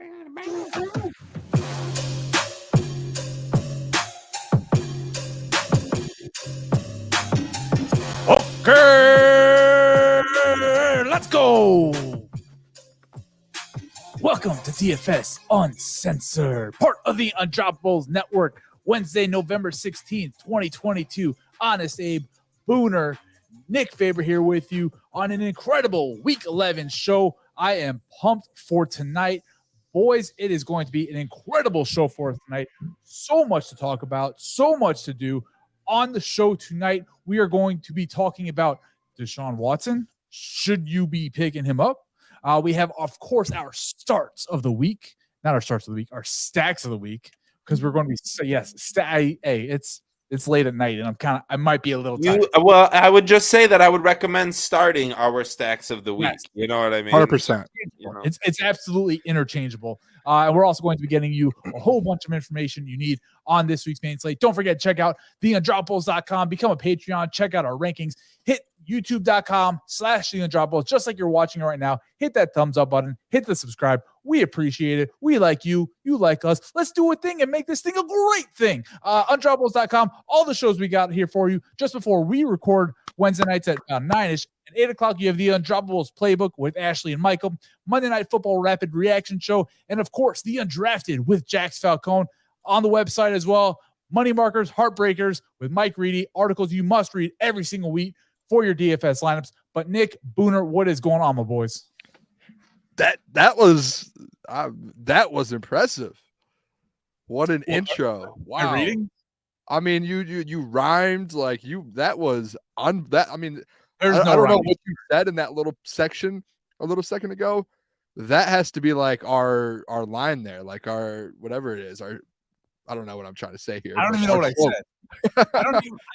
Okay, let's go. Welcome to DFS Uncensored, part of the Undroppables Network. Wednesday, November 16th, 2022. Honest Abe, Booner, Nick Faber here with you on an incredible Week 11 show. I am pumped for tonight. Boys, it is going to be an incredible show for us tonight. So much to talk about, so much to do. On the show tonight, we are going to be talking about Deshaun Watson. Should you be picking him up? We have, of course, our starts of the week. Not our starts of the week, our stacks of the week. Because we're going to be, it's late at night, and I might be a little tired. Well, I would just say that I would recommend starting our stacks of the week. Yes. You know what I mean? 100%. You know? It's absolutely interchangeable. And we're also going to be getting you a whole bunch of information you need on this week's main slate. Don't forget, check out theundroppables.com, become a Patreon, check out our rankings, hit youtube.com/theundroppables, just like you're watching right now. Hit that thumbs up button, hit the subscribe. We appreciate it. We like you. You like us. Let's do a thing and make this thing a great thing. Undroppables.com, all the shows we got here for you just before we record Wednesday nights at 9-ish. At 8 o'clock, you have the Undroppables Playbook with Ashley and Michael, Monday Night Football Rapid Reaction Show, and, of course, the Undrafted with Jax Falcone on the website as well. Money Markers, Heartbreakers with Mike Reedy, articles you must read every single week for your DFS lineups. But, Nick, Booner, what is going on, my boys? That was impressive. What an intro! Wow. Reading? I mean, you rhymed like you. That was I mean, I don't know what you said in that little section a little second ago. That has to be like our line there, like our whatever it is. I don't know what I'm trying to say here. I don't even know what I said.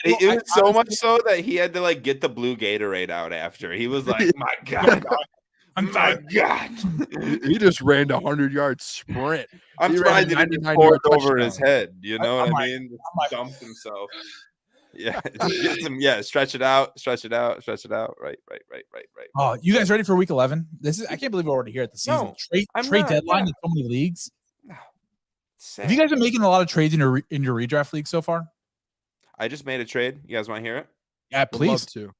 It was so much so that he had to like get the blue Gatorade out after. He was like, "My God, my God!" He just ran a 100-yard sprint. I'm trying to get poured over his head. You know what I mean? Dumped himself. Yeah, stretch it out. Right. Oh, you guys ready for Week 11? I can't believe we're already here at the season. Trade deadline in so many leagues. No. Have you guys been making a lot of trades in your redraft league so far? I just made a trade. You guys want to hear it? Yeah, please. Love to.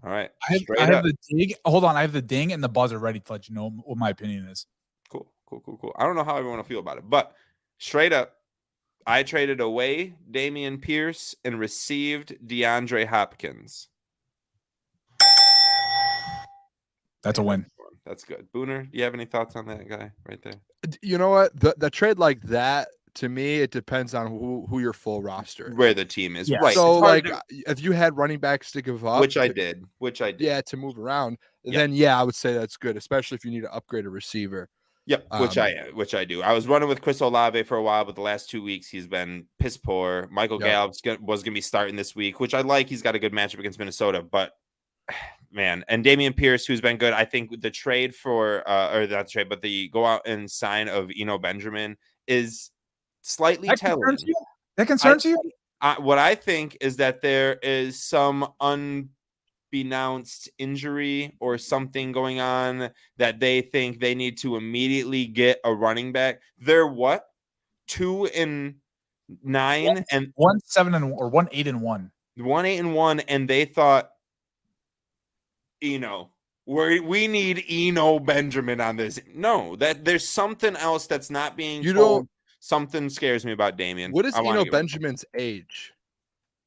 All right. I have the ding. Hold on, I have the ding and the buzzer ready to let you know what my opinion is. Cool. I don't know how everyone will feel about it, but straight up, I traded away Dameon Pierce and received DeAndre Hopkins. That's a win. That's good. Booner, do you have any thoughts on that guy right there? You know what? The trade like that, to me, it depends on who your full roster is. Where the team is. Yeah. Right. So, like, if you had running backs to give up. Which I did. Yeah, to move around. Then, I would say that's good, especially if you need to upgrade a receiver. Yep, which I do. I was running with Chris Olave for a while, but the last 2 weeks he's been piss poor. Michael Gallup was going to be starting this week, which I like. He's got a good matchup against Minnesota, but man, and Dameon Pierce, who's been good. I think the trade the go out and sign of Eno Benjamin is slightly telling. That concerns you? What I think is that there is some unbeknownst injury or something going on that they think they need to immediately get a running back. They're what? 2-9 and 1-7 or 1-8-1. 1-8-1, and they thought, we need Eno Benjamin on this. No, that there's something else that's not being told. Something scares me about Dameon. What is Eno Benjamin's age?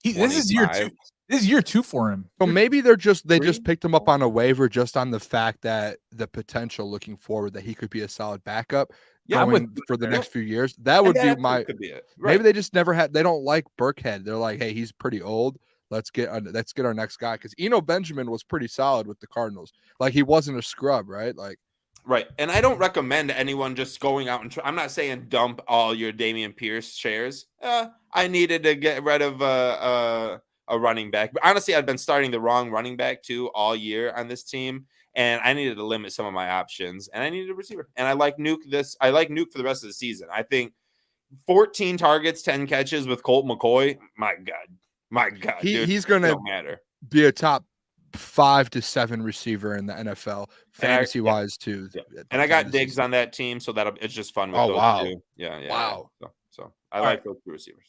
This is year 2. This is year 2 for him. So maybe they just picked him up on a waiver just on the fact that the potential looking forward that he could be a solid backup for the next few years. That would be my. Could be it. Right. Maybe they just never had. They don't like Burkhead. They're like, hey, he's pretty old. Let's get our next guy, because Eno Benjamin was pretty solid with the Cardinals. Like, he wasn't a scrub, right? Like, right. And I don't recommend anyone just going out and I'm not saying dump all your Dameon Pierce shares. I needed to get rid of a running back. But honestly, I've been starting the wrong running back too all year on this team, and I needed to limit some of my options. And I needed a receiver. And I like Nuke for the rest of the season. I think 14 targets, 10 catches with Colt McCoy. My God, he's going to be a top 5 to 7 receiver in the NFL, fantasy wise too. Yeah. And I got Diggs on that team, so that it's just fun with those two. Yeah. Wow. So I like those two receivers.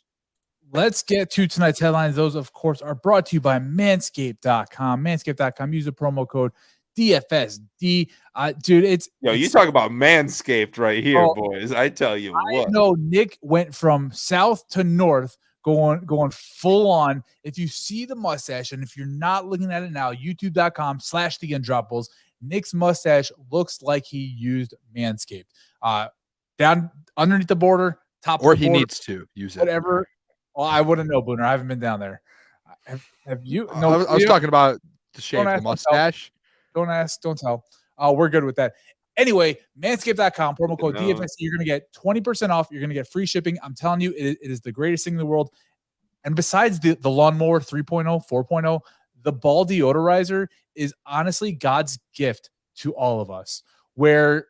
Let's get to tonight's headlines. Those, of course, are brought to you by Manscaped.com. Manscaped.com. Use the promo code DFSD. Dude, it's you talk about Manscaped right here, boys. I tell you what. I know Nick went from south to north, going full on. If you see the mustache, and if you're not looking at it now, youtube.com/the Undroppables, Nick's mustache looks like he used Manscaped. Down underneath the border, top or of the he border, needs to use it. Whatever. Well, I wouldn't know, Booner. I haven't been down there. Have you? No, I was talking about the shape of the mustache. Don't ask, don't tell. We're good with that. Anyway, manscaped.com, promo code DFSD. You're going to get 20% off. You're going to get free shipping. I'm telling you, it is the greatest thing in the world. And besides the lawnmower 3.0, 4.0, the ball deodorizer is honestly God's gift to all of us. Where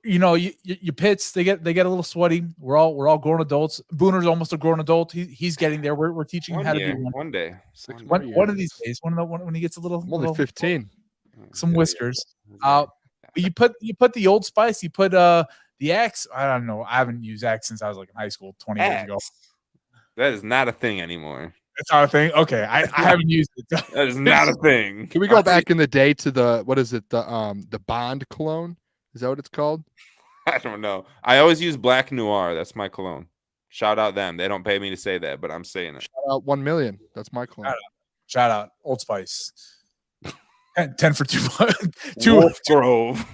your pits, they get a little sweaty. We're all grown adults. Booner's almost a grown adult. He's getting there. We're teaching him how to be one day. One of these days. When he gets a little, I'm only 15. Some whiskers. You put the Old Spice. You put the Axe. I don't know. I haven't used Axe since I was like in high school 20 years ago. That is not a thing anymore. It's not a thing. Okay, I haven't used it. That is not a thing. Can we go back in the day to the Bond cologne? Is that what it's called? I don't know. I always use Black Noir. That's my cologne. Shout out them. They don't pay me to say that, but I'm saying it. Shout out 1 million. That's my cologne. Shout out Old Spice. 10 for 2. Wolf Grove.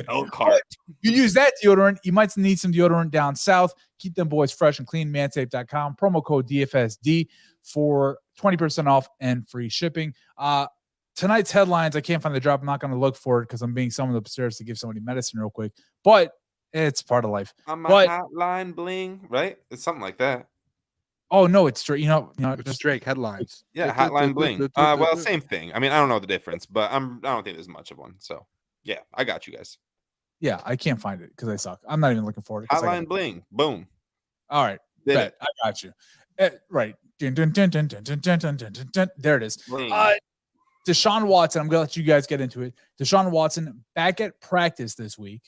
Elkhart. You use that deodorant. You might need some deodorant down south. Keep them boys fresh and clean. Manscaped.com. Promo code DFSD for 20% off and free shipping. Tonight's headlines, I can't find the drop. I'm not going to look for it because I'm being summoned upstairs to give somebody medicine real quick. But it's part of life. On my hotline bling, right? It's something like that. Oh, no, it's straight. It's just Drake headlines. Yeah, hotline bling. Well, same thing. I mean, I don't know the difference, but I don't think there's much of one. So, yeah, I got you guys. Yeah, I can't find it because I suck. I'm not even looking for it. Hotline bling. Boom. All right. Bet. I got you. Right. There it is. Deshaun Watson, I'm going to let you guys get into it. Deshaun Watson back at practice this week,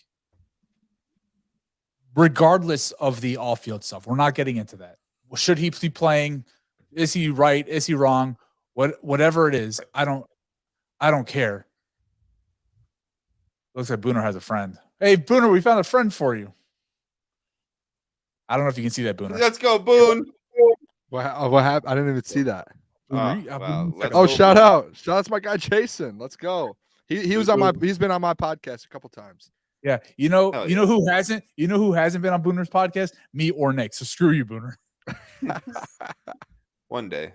regardless of the off-field stuff. We're not getting into that. Should he be playing? Is he right? Is he wrong? Whatever it is, I don't care. Looks like Booner has a friend. Hey, Booner, we found a friend for you. I don't know if you can see that, Booner. Let's go, Boone. What happened? I didn't even see that. Well, shout out to my guy Jason. Let's go. He's been on my podcast a couple times. Yeah, you know who hasn't been on Booner's podcast? Me or Nick. So screw you, Booner. One day.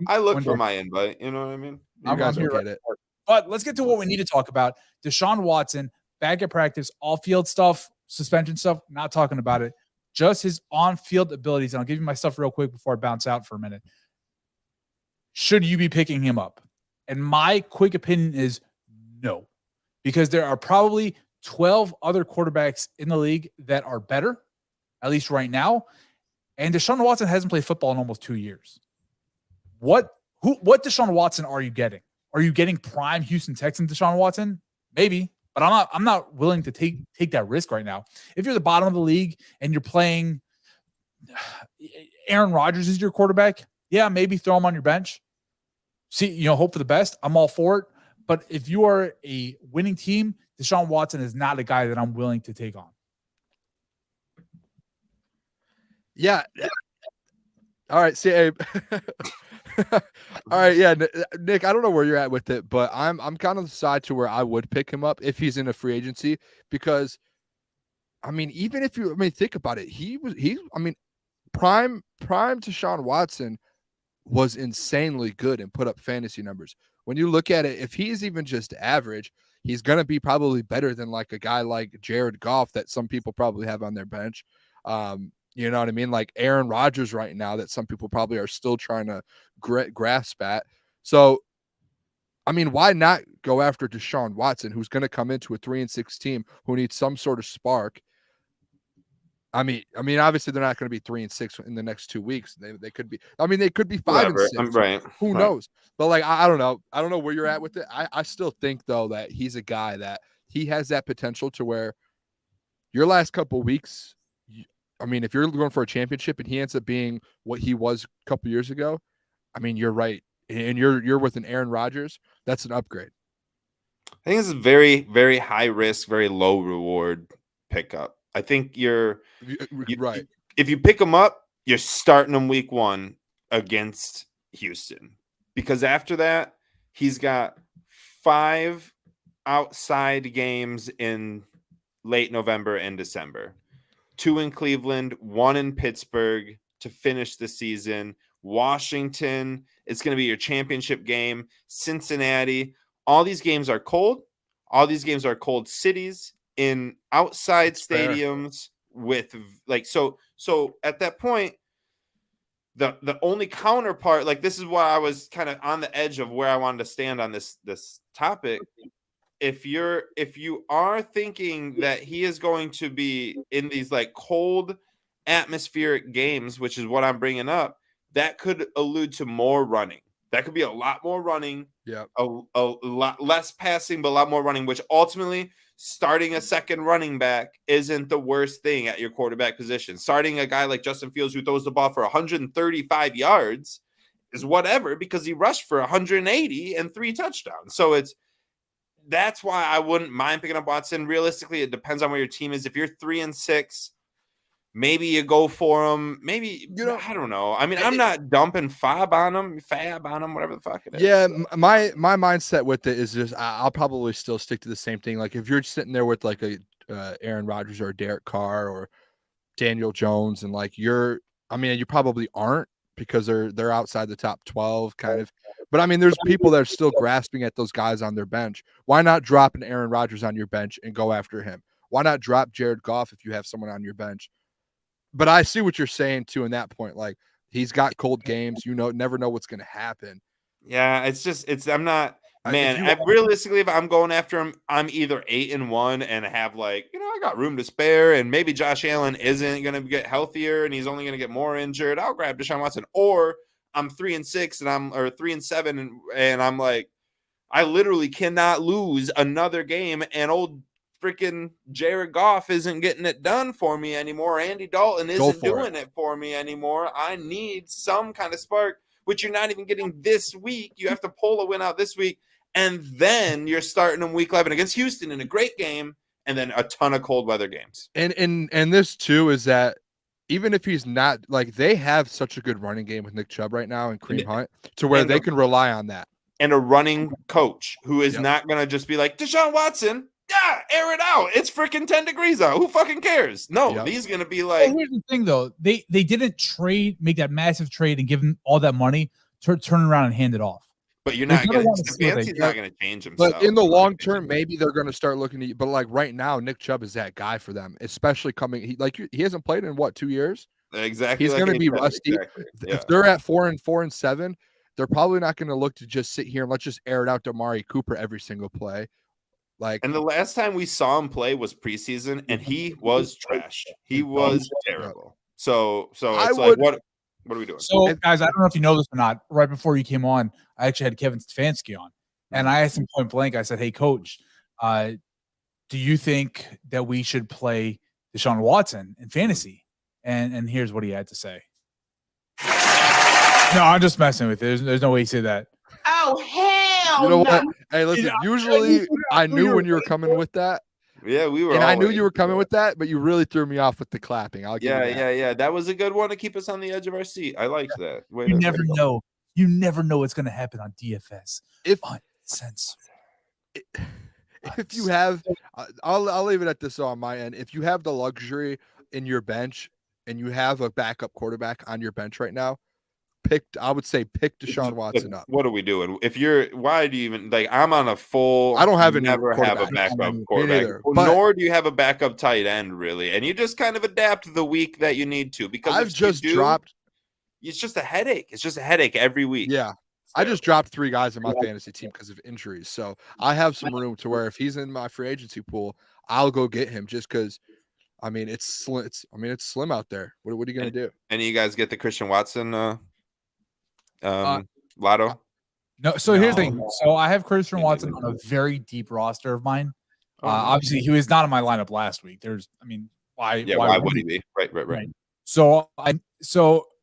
I look for my invite. You know what I mean? You guys will get it. But let's get to what we need to talk about. Deshaun Watson back at practice, off-field stuff, suspension stuff. Not talking about it. Just his on-field abilities. And I'll give you my stuff real quick before I bounce out for a minute. Should you be picking him up? And my quick opinion is no, because there are probably 12 other quarterbacks in the league that are better, at least right now. And Deshaun Watson hasn't played football in almost 2 years. What Deshaun Watson are you getting? Are you getting prime Houston Texans Deshaun Watson? Maybe, but I'm not willing to take that risk right now. If you're the bottom of the league and you're playing Aaron Rodgers is your quarterback, yeah, maybe throw him on your bench. See, hope for the best. I'm all for it. But if you are a winning team, Deshaun Watson is not a guy that I'm willing to take on. Yeah. All right. See, Abe. All right. Yeah. Nick, I don't know where you're at with it, but I'm kind of the side to where I would pick him up if he's in a free agency, because even if think about it, prime Deshaun Watson was insanely good and put up fantasy numbers. When you look at it, if he's even just average, he's going to be probably better than like a guy like Jared Goff that some people probably have on their bench. You know what I mean? Like Aaron Rodgers right now that some people probably are still trying to grasp at. So, why not go after Deshaun Watson, who's going to come into a 3-6 team who needs some sort of spark? I mean, obviously they're not going to be 3-6 in the next 2 weeks. They could be. I mean, they could be 5-6. I'm right. Who knows? But like, I don't know. I don't know where you're at with it. I still think though that he's a guy that he has that potential to where your last couple weeks. I mean, if you're going for a championship and he ends up being what he was a couple years ago, I mean, you're right, and you're with an Aaron Rodgers. That's an upgrade. I think this is very, very high risk, very low reward pickup. I think you're right. If you pick him up, you're starting him week 1 against Houston, because after that, he's got 5 outside games in late November and December, 2 in Cleveland, 1 in Pittsburgh to finish the season. Washington, it's going to be your championship game. Cincinnati, all these games are cold. All these games are cold cities in outside stadiums with like, so at that point, the only counterpart, like this is why I was kind of on the edge of where I wanted to stand on this topic. If you are thinking that he is going to be in these like cold atmospheric games, which is what I'm bringing up, that could allude to more running. That could be a lot more running, a lot less passing, but a lot more running, which ultimately starting a second running back isn't the worst thing at your quarterback position. Starting a guy like Justin Fields who throws the ball for 135 yards is whatever, because he rushed for 180 and 3 touchdowns. So that's why I wouldn't mind picking up Watson. Realistically, it depends on where your team is. If you're 3-6, maybe you go for him. Maybe, I don't know. I mean, I'm not dumping fab on him, whatever the fuck it is. Yeah, my mindset with it is just I'll probably still stick to the same thing. Like if you're sitting there with like a Aaron Rodgers or a Derek Carr or Daniel Jones, and like you probably aren't, because they're outside the top 12 kind of. But I mean, there's people that are still grasping at those guys on their bench. Why not drop an Aaron Rodgers on your bench and go after him? Why not drop Jared Goff if you have someone on your bench? But I see what you're saying too in that point. Like he's got cold games, never know what's going to happen. Yeah, I'm not, man. Realistically, if I'm going after him, I'm either 8-1 and have like, I got room to spare, and maybe Josh Allen isn't going to get healthier and he's only going to get more injured. I'll grab Deshaun Watson. Or I'm 3-6 or 3-7 and I'm like, I literally cannot lose another game, and old freaking Jared Goff isn't getting it done for me anymore. Andy Dalton isn't doing it for me anymore. I need some kind of spark, which you're not even getting this week. You have to pull a win out this week, and then you're starting them week 11 against Houston in a great game, and then a ton of cold weather games. And this too is that even if he's not, like, they have such a good running game with Nick Chubb right now and Kareem Hunt to where they can rely on that. And a running coach who is not going to just be like, Deshaun Watson, air it out. It's freaking 10 degrees out. Who fucking cares? No, he's going to be like. Well, here's the thing, though. They didn't make that massive trade and give him all that money to turn around and hand it off. But you're not going to. Stefanski's not going to change himself. But in the long term, maybe they're going to start looking at you. But like right now, Nick Chubb is that guy for them, especially coming. He hasn't played in 2 years. Exactly. He's going to be rusty. Exactly. If they're at 4-7, they're probably not going to look to just sit here and let's just air it out to Amari Cooper every single play. And the last time we saw him play was preseason, and he was trash. He was terrible. So it's like, what are we doing? So, guys, I don't know if you know this or not. Right before you came on, I actually had Kevin Stefanski on, and I asked him point blank. I said, "Hey, Coach, do you think that we should play Deshaun Watson in fantasy?" And here's what he had to say. No, I'm just messing with it. There's no way he said that. Oh, hell you know what? Hey, listen, usually I knew when you were coming with that. Yeah, we were. And I knew you were coming with that, but you really threw me off with the clapping. Yeah. That was a good one to keep us on the edge of our seat. I like that. You never know. You never know what's going to happen on DFS. Uncensored. If you have, I'll leave it at this on my end. If you have the luxury in your bench and you have a backup quarterback on your bench right now, I would say pick Deshaun Watson up. What are we doing? Why do you even like? I'm on a full. I don't have never have a backup quarterback, nor do you have a backup tight end really. And you just kind of adapt the week that you need to, because I've just dropped. It's just a headache. It's just a headache every week. Yeah, I just dropped 3 guys in my fantasy team because of injuries, so I have some room to where if he's in my free agency pool, I'll go get him just because. I mean, it's slim out there. What are you gonna do? Any of you guys get the Christian Watson lotto? No. So here's the thing. So I have Christian Watson on a very deep roster of mine. Obviously, he was not in my lineup last week. Why? Yeah, why would he be? Right. So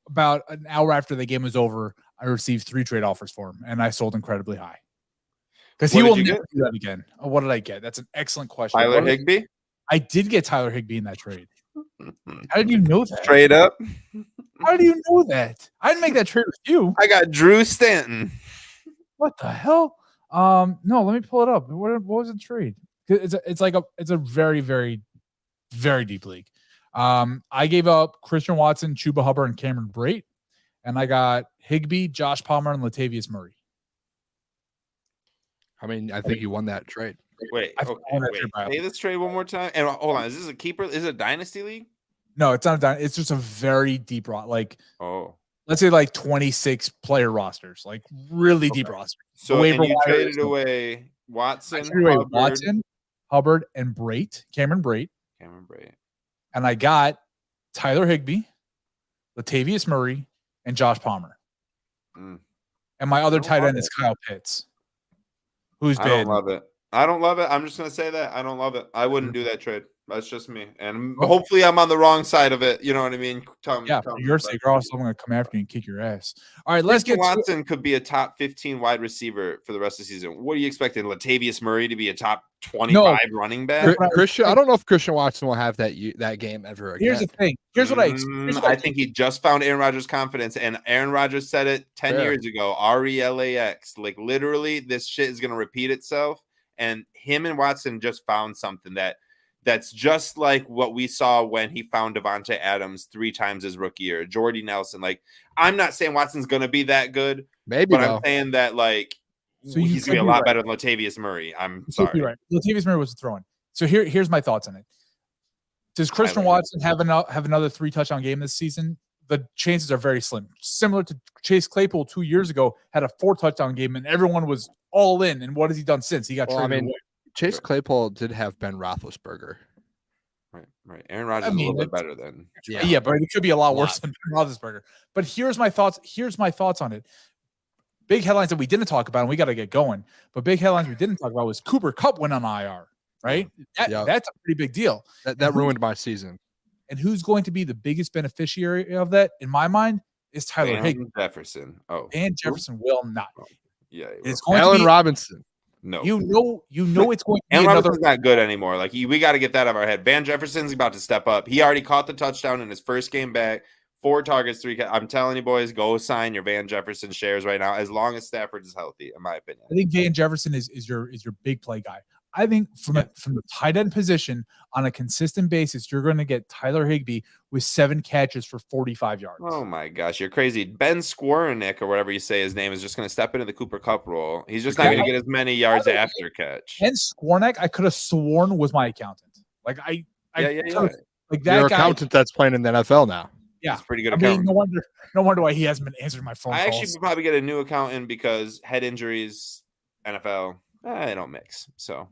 about an hour after the game was over, I received 3 trade offers for him, and I sold incredibly high. Because he will never do that again. What did I get? That's an excellent question. Tyler Higbee? I did get Tyler Higbee in that trade. How did you know that? Straight up. How do you know that? I didn't make that trade with you. I got Drew Stanton. What the hell? No, let me pull it up. What was the trade? It's a very, very, very deep league. I gave up Christian Watson, Chuba Hubbard, and Cameron Brate, and I got Higbee, Josh Palmer, and Latavius Murray. I mean, I think you won that trade. Wait. Say this trade one more time. And hold on, is this a keeper? Is it a dynasty league? No, it's not a dynasty. It's just a very deep roster. Let's say 26 player rosters, like really deep rosters. So you traded away Watson, Hubbard, and Brate, Cameron Brate. And I got Tyler Higbee, Latavius Murray, and Josh Palmer. And my other tight end is Kyle Pitts. I don't love it. I'm just going to say that. I don't love it. I wouldn't do that trade. That's just me. And hopefully I'm on the wrong side of it. You know what I mean? For your sake, or else I'm going to come after you and kick your ass. All right, let's get Watson could be a top 15 wide receiver for the rest of the season. What are you expecting? Latavius Murray to be a top 25 running back? Christian, I don't know if Christian Watson will have that game ever again. Here's the thing. Here's what I think he just found Aaron Rodgers' confidence, and Aaron Rodgers said it 10 years ago. RELAX. Like literally, this shit is going to repeat itself. And him and Watson just found something that's just like what we saw when he found Devontae Adams 3 times his rookie year, Jordy Nelson. Like, I'm not saying Watson's going to be that good, but I'm saying that he's going to be a lot better than Latavius Murray. I'm sorry. You're right. Latavius Murray was throwing. So here's my thoughts on it. Does Christian Watson have another 3 touchdown game this season? The chances are very slim. Similar to Chase Claypool 2 years ago, had a 4 touchdown game, and everyone was all in. And what has he done since? He got traded away. Chase Claypool did have Ben Roethlisberger. Right. Aaron Rodgers is a little bit better than. Yeah, but it could be a lot worse than Ben Roethlisberger. But here's my thoughts on it. Big headlines that we didn't talk about, and we got to get going. But big headlines we didn't talk about was Cooper Kupp went on IR, right? That's a pretty big deal. That ruined my season. And who's going to be the biggest beneficiary of that, in my mind, is Tyler Higbee. Jefferson. And Jefferson will not. Yeah. It's going Allen to be Robinson. No, you know it's going to be Allen Robinson's not good anymore. Like we got to get that out of our head. Van Jefferson's about to step up. He already caught the touchdown in his first game back. 4 targets, 3. I'm telling you, boys, go sign your Van Jefferson shares right now. As long as Stafford is healthy, in my opinion. I think Van Jefferson is your big play guy. I think from the tight end position on a consistent basis, you're going to get Tyler Higbee with 7 catches for 45 yards. Oh my gosh, you're crazy. Ben Skwarnick, or whatever you say his name, is just going to step into the Cooper Kupp role. He's just not going to get as many yards after catch. Ben Skwarnick, I could have sworn was my accountant. Like that your accountant that's playing in the NFL now. Yeah, he's pretty good accountant. No wonder why he hasn't been answering my phone calls. I actually would probably get a new accountant because head injuries, NFL. They don't mix. So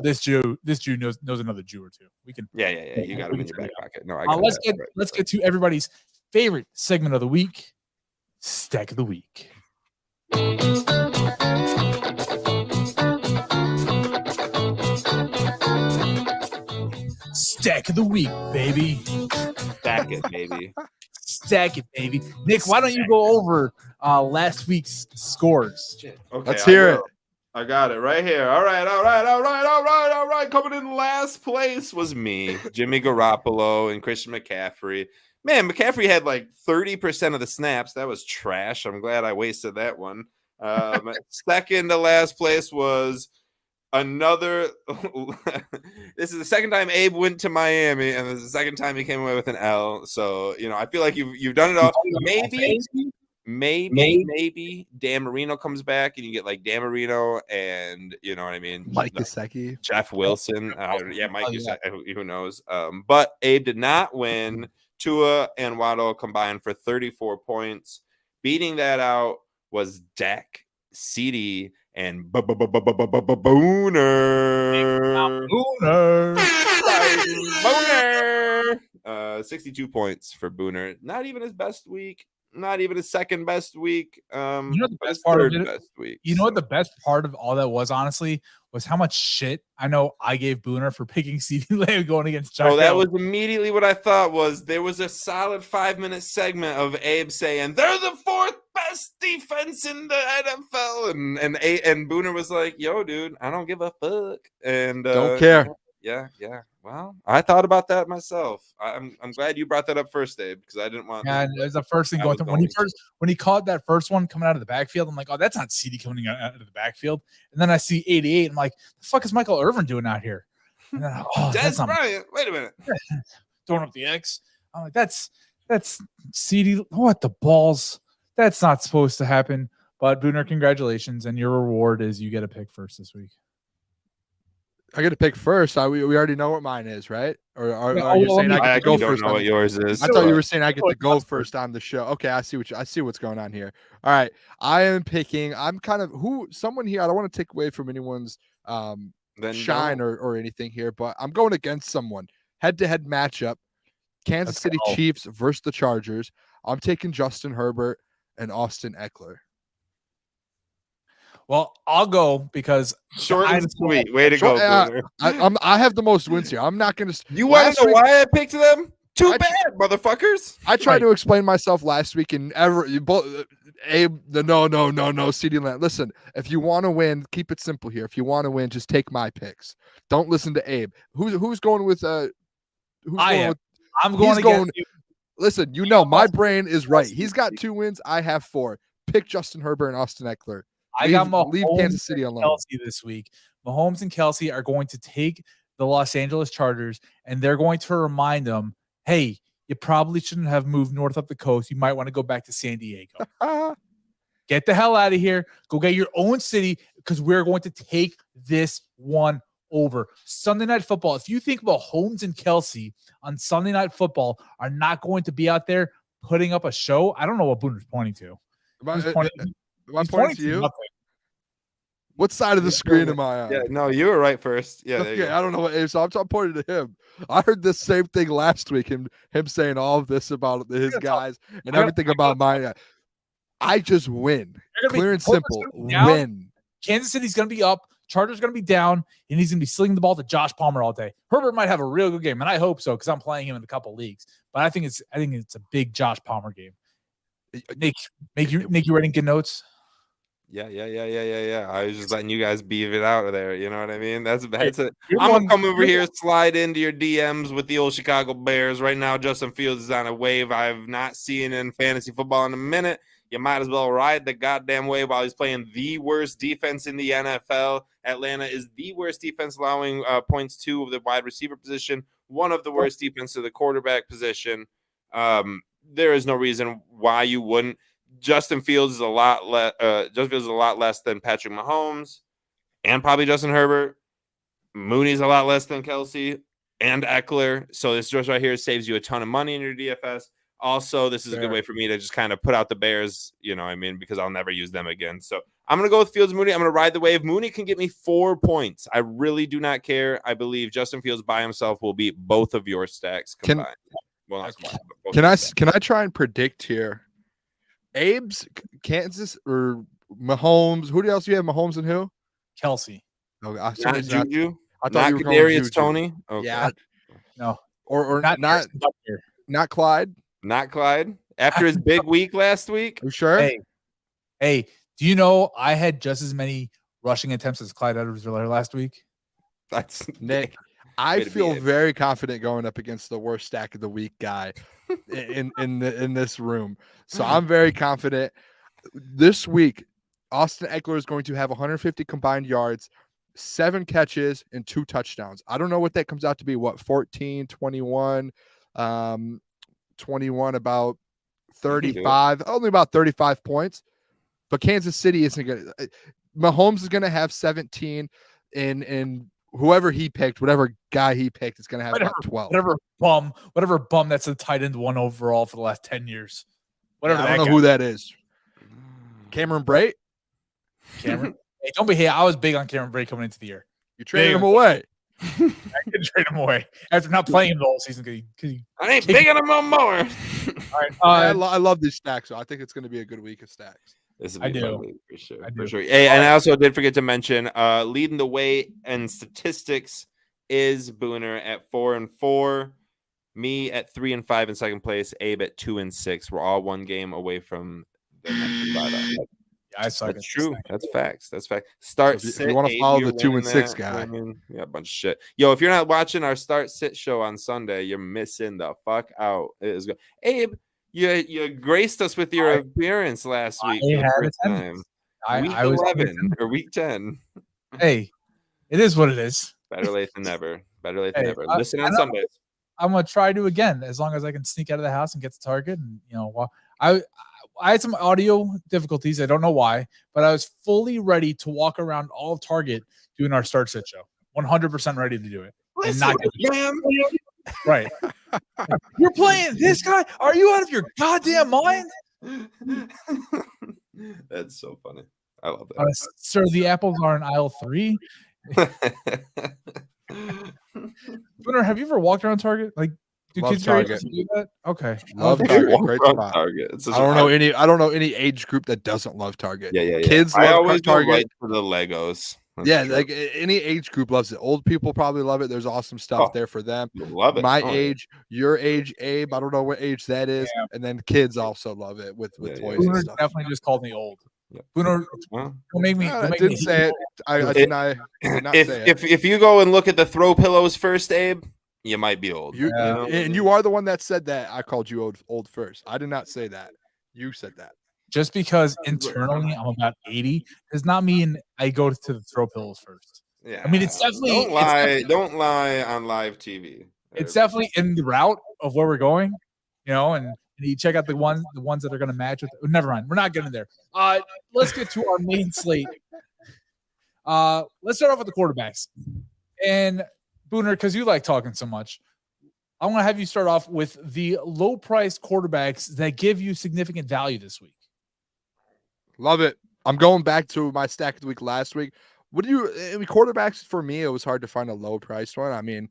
this Jew knows another Jew or two. We can you got him in your back pocket. No, let's get to everybody's favorite segment of the week, Stack of the Week. Stack of the Week, baby. Stack it, baby. Stack it, baby. Nick, why don't you go over last week's scores? Okay, let's hear it. I got it right here. All right. Coming in last place was me, Jimmy Garoppolo, and Christian McCaffrey. Man, McCaffrey had like 30% of the snaps. That was trash. I'm glad I wasted that one. Second to last place was another. This is the second time Abe went to Miami, and this is the second time he came away with an L. So, I feel like you've done it all. Maybe Dan Marino comes back and you get like Dan Marino and you know what I mean, Mike Gesicki, Jeff Wilson. Mike Gesicki, who knows? But Abe did not win. Tua and Waddle combined for 34 points. Beating that out was Dak, CD, and Booner. Booner. 62 points for Booner. Not even his best week. Not even his second best week. The best part of of it. Best week. What the best part of all that was, honestly, was how much shit I know I gave Booner for picking CeeDee Lamb going against Chuck. Oh, that was immediately what I thought was there was a solid 5-minute segment of Abe saying they're the 4th best defense in the NFL, and Booner was like, "Yo, dude, I don't give a fuck," and don't care. Yeah. Well, I thought about that myself. I'm glad you brought that up first, Abe, because I didn't want. Yeah, it was the first thing going through when he caught that first one coming out of the backfield. I'm like, oh, that's not CD coming out of the backfield. And then I see 88. I'm like, the fuck is Michael Irvin doing out here? And then, Des Bryant. Wait a minute. Throwing up the X. I'm like, that's CD. What the balls? That's not supposed to happen. But Booner, congratulations, and your reward is you get a pick first this week. I get to pick first. We already know what mine is, right? Or are you saying I get to go first? I don't know what yours is. I thought you were saying I get to go first on the show. Okay, I see what's going on here. All right, I am picking. I'm kind of someone here. I don't want to take away from anyone's shine or anything here, but I'm going against someone. Head-to-head matchup: Kansas City Chiefs versus the Chargers. I'm taking Justin Herbert and Austin Eckler. Well, I'll go because short and sweet. Way to go, Booner. I have the most wins here. I'm not going to. You want to know why I picked them? Too bad, motherfuckers. I tried to explain myself last week, and Abe, no, CeeDee Lamb. Listen, if you want to win, keep it simple here. If you want to win, just take my picks. Don't listen to Abe. Who's going with? I'm going against you. Listen, my brain is right. He's got 2 wins. I have 4. Pick Justin Herbert and Austin Eckler. Leave Kansas City alone. Kelsey this week. Mahomes and Kelsey are going to take the Los Angeles Chargers, and they're going to remind them, hey, you probably shouldn't have moved north up the coast. You might want to go back to San Diego. Get the hell out of here. Go get your own city because we're going to take this one over. Sunday Night Football. If you think Mahomes and Kelsey on Sunday Night Football are not going to be out there putting up a show, I don't know what Booner's pointing to. Am I pointing to you? Nothing. What side of the screen am I on? Yeah, no, you were right first. Yeah, okay, I don't know what. So I'm pointing to him. I heard the same thing last week. Him saying all of this about his guys and everything about mine. I just win. Clear and simple. Win. Kansas City's going to be up. Chargers going to be down, and he's going to be slinging the ball to Josh Palmer all day. Herbert might have a real good game, and I hope so because I'm playing him in a couple leagues. But I think it's a big Josh Palmer game. Nick, you ready to get notes? Yeah. I was just letting you guys beef it out there. You know what I mean? That's it. I'm gonna come over here, slide into your DMs with the old Chicago Bears right now. Justin Fields is on a wave I've not seen in fantasy football in a minute. You might as well ride the goddamn wave while he's playing the worst defense in the NFL. Atlanta is the worst defense, allowing points to the wide receiver position. One of the worst defense to the quarterback position. There is no reason why you wouldn't. Justin Fields is a lot less than Patrick Mahomes, and probably Justin Herbert. Mooney's a lot less than Kelsey and Eckler. So this just right here saves you a ton of money in your DFS. Also, this is a good way for me to just kind of put out the Bears, because I'll never use them again. So I'm going to go with Fields Mooney. I'm going to ride the wave. Mooney can get me 4 points. I really do not care. I believe Justin Fields by himself will beat both of your stacks combined. Can I try and predict here? Abe's Kansas or Mahomes? Who else do you have? Mahomes and who? Kelsey. Oh, not Juju. I thought not you were Kadarius Toney. Okay. Yeah. No. Or not Clyde. Not Clyde. After his big week last week. You sure? Hey, do you know I had just as many rushing attempts as Clyde Edwards-Helaire last week? That's Nick. I feel very confident going up against the worst stack of the week guy in this room. So I'm very confident. This week, Austin Eckler is going to have 150 combined yards, 7 catches, and 2 touchdowns. I don't know what that comes out to be. 14, 21, 21, about 35, only about 35 points. But Kansas City isn't going to. Mahomes is going to have 17, and whoever he picked, whatever guy he picked, is going to have about 12. Whatever bum that's a tight end 1 overall for the last 10 years. I don't know who that is. Cameron Brate? Cameron? Hey, don't be here. I was big on Cameron Brate coming into the year. You traded him away. Back in the trade him away after not playing him the whole season. I ain't picking him no more. All right, I love these stacks, so I think it's going to be a good week of stacks. This will be I fun do. week for sure. I For do. sure. Hey, and I also did forget to mention, leading the way in statistics is Booner at 4-4. Me at 3-5 in second place. Abe at 2-6. We're all one game away from the next bottom. I suck. That's true. That's facts. That's fact. Start. So if you want to follow the 2-6 guy, yeah, a bunch of shit. Yo, if you're not watching our start sit show on Sunday, you're missing the fuck out. It is good. Abe, you graced us with your appearance last week. For the first time. Week 11 or week 10. Hey, it is what it is. Better late than never. Better late than never. Listen on Sundays. I'm gonna try to again as long as I can sneak out of the house and get to Target. And I had some audio difficulties. I don't know why, but I was fully ready to walk around all of Target doing our start sit show. 100% ready to do it. And not right. You're playing this guy? Are you out of your goddamn mind? That's so funny. I love that. Sir, the apples are in aisle 3. Booner, have you ever walked around Target? Like, do kids do that? Okay, love Target. Great spot. Target. I don't know any age group that doesn't love Target. Yeah. Kids I love always Target. go right for the Legos. That's true. Like any age group loves it. Old people probably love it. There's awesome stuff there for them. Love it. My age, your age, Abe. I don't know what age that is. Yeah. And then kids also love it with toys. Booner and stuff. definitely just called me old. Yeah. Booner, don't make me. I didn't say it. I did not say it. If you go and look at the throw pillows first, Abe, you might be old. And you are the one that said that. I called you old first. I did not say that. You said that. Just because internally I'm about 80 does not mean I go to the throw pillows first. Yeah, I mean it's definitely don't lie on live TV. It's definitely in the route of where we're going, and you check out the ones that are going to match with. Never mind, we're not getting there. Let's get to our main slate. Let's start off with the quarterbacks. And Booner, because you like talking so much, I want to have you start off with the low-priced quarterbacks that give you significant value this week. Love it. I'm going back to my stack of the week last week. Quarterbacks for me, it was hard to find a low-priced one. I mean,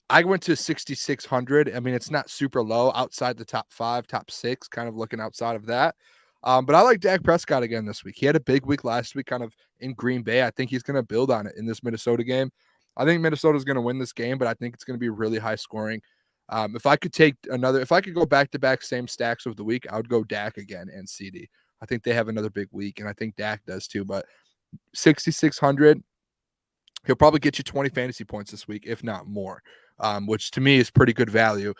I went to 6,600. I mean, it's not super low outside the top 5, top 6, kind of looking outside of that. But I like Dak Prescott again this week. He had a big week last week, kind of in Green Bay. I think he's going to build on it in this Minnesota game. I think Minnesota's going to win this game, but I think it's going to be really high scoring. If I could go back-to-back same stacks of the week, I would go Dak again and CD. I think they have another big week, and I think Dak does too. But 6,600, he'll probably get you 20 fantasy points this week, if not more, which to me is pretty good value.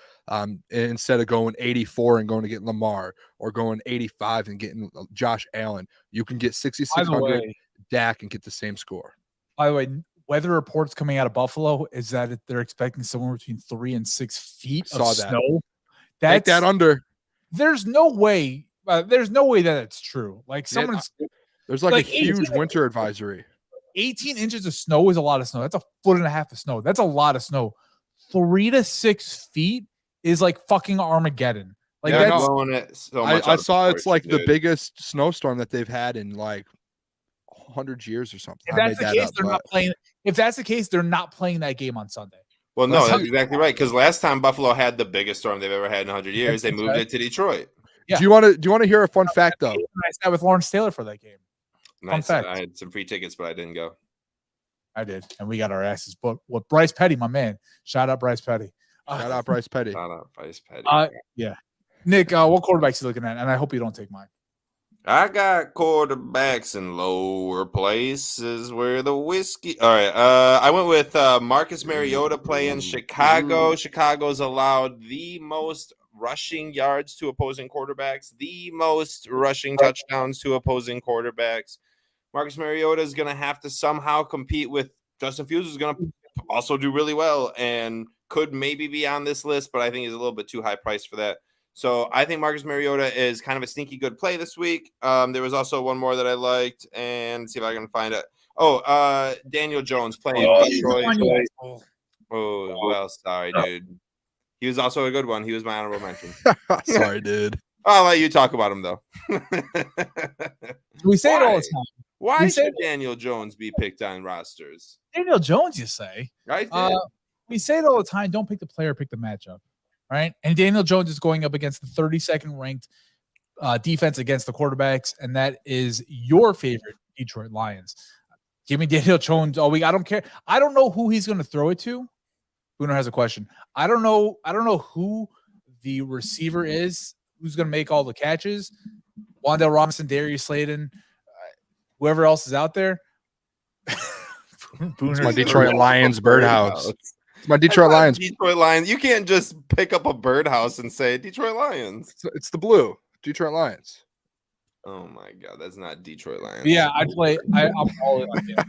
Instead of going 84 and going to get Lamar or going 85 and getting Josh Allen, you can get 6,600 Dak and get the same score. By the way, weather reports coming out of Buffalo is that they're expecting somewhere between 3 and 6 feet of snow. Take that under. There's no way. There's no way that it's true. Like there's like a huge winter advisory. 18 inches of snow is a lot of snow. That's a 1.5 foot of snow. That's a lot of snow. 3 to 6 feet is like fucking Armageddon. Like I saw it's like the biggest snowstorm that they've had in like 100 years or something. If that's the case, they're not playing. If that's the case, they're not playing that game on Sunday. Well, no, that's exactly right. Because last time Buffalo had the biggest storm they've ever had in 100 years, they moved it to Detroit. Yeah. Do you want to hear a fun fact though? I sat with Lawrence Taylor for that game. Nice. I had some free tickets, but I didn't go. I did, and we got our asses booked. What Bryce Petty, my man. Shout out Bryce Petty. Shout out Bryce Petty. Shout out Bryce Petty. Yeah. Nick, what quarterbacks are you looking at? And I hope you don't take mine. I got quarterbacks in lower places where the whiskey. All right. I went with Marcus Mariota playing Chicago. Chicago's allowed the most rushing yards to opposing quarterbacks, the most rushing touchdowns to opposing quarterbacks. Marcus Mariota is going to have to somehow compete with Justin Fields, who's going to also do really well and could maybe be on this list, but I think he's a little bit too high priced for that. So I think Marcus Mariota is kind of a sneaky good play this week. There was also one more that I liked, and let's see if I can find it. Daniel Jones playing Detroit. Oh, well, sorry, dude. He was also a good one. He was my honorable mention. Sorry, dude. I'll let you talk about him, though. We say it all the time. Why should Daniel Jones be picked on rosters? Daniel Jones, you say? Right. We say it all the time. Don't pick the player, pick the matchup. Right. And Daniel Jones is going up against the 32nd ranked defense against the quarterbacks, and that is your favorite Detroit Lions. Give me Daniel Jones all week. I don't care. I don't know who he's going to throw it to. Booner has a question. I don't know who the receiver is who's going to make all the catches. Wan'Dale Robinson, Darius Slayton, whoever else is out there. It's my Detroit Lions birdhouse. It's my Detroit Lions. Detroit Lions. You can't just pick up a birdhouse and say Detroit Lions. It's the blue Detroit Lions. Oh my God, that's not Detroit Lions. Yeah, I'm all in on it.